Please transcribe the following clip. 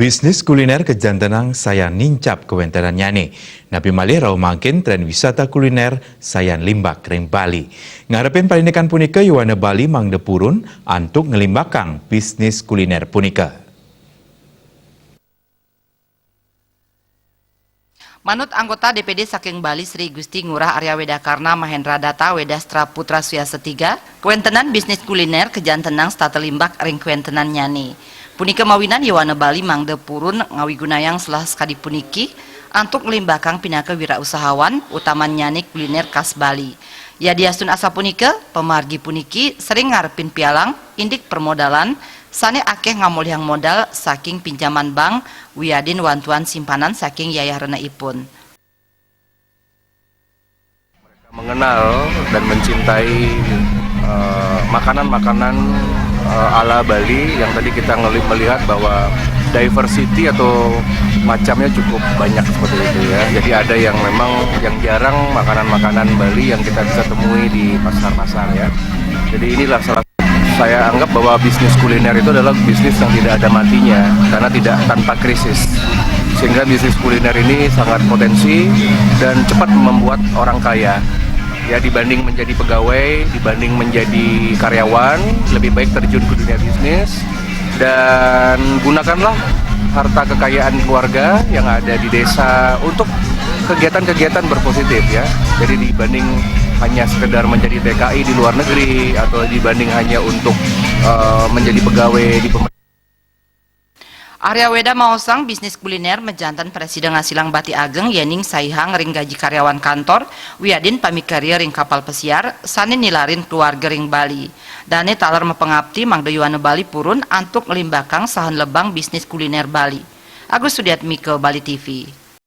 Bisnis kuliner kejantanang saya nincap kewentenan nyane. Nabi malih rau makin tren wisata kuliner sayan limbak ring Bali. Ngarepin palindekan punika yuwana Bali mangde purun antuk ngelimbakang bisnis kuliner punika. Manut anggota DPD saking Bali Sri Gusti Ngurah Arya Wedakarna Mahendra Data Wedastra Putra Suyasa 3, kewentenan bisnis kuliner kejantenang stata limbak ring kewentenan nyane. Punika mawinan Yawana Bali mangde purun ngawigunayang selah sekadi puniki antuk ngelimbakang pinaka wirausahawan utaman nyane kuliner khas Bali. Ya diasun asa punika, pemargi puniki sering ngarepin pialang, indik permodalan, sane akeh ngamuliang modal saking pinjaman bank, wiadin wantuan simpanan saking yayarenaipun. Mengenal dan mencintai makanan-makanan ala Bali yang tadi kita melihat bahwa diversity atau macamnya cukup banyak seperti itu ya. Jadi ada yang memang yang jarang makanan-makanan Bali yang kita bisa temui di pasar-pasar ya. Jadi inilah salah saya anggap bahwa bisnis kuliner itu adalah bisnis yang tidak ada matinya karena tidak tanpa krisis. Sehingga bisnis kuliner ini sangat potensi dan cepat membuat orang kaya. Ya dibanding menjadi pegawai, dibanding menjadi karyawan, lebih baik terjun ke dunia bisnis dan gunakanlah harta kekayaan keluarga yang ada di desa untuk kegiatan-kegiatan berpositif ya. Jadi dibanding hanya sekedar menjadi TKI di luar negeri atau dibanding hanya untuk menjadi pegawai di pemerintah. Arya Weda maosang bisnis kuliner menjantan presiden ngasilang bati ageng yening saihang ring gaji karyawan kantor wiadin pamikarya ring kapal pesiar sane nilarin keluarga ring Bali. Dane talar mepengabti mangde yuana Bali purun antuk ngelimbakang sahan lebang bisnis kuliner Bali. Agus Sudiatmike, Bali TV.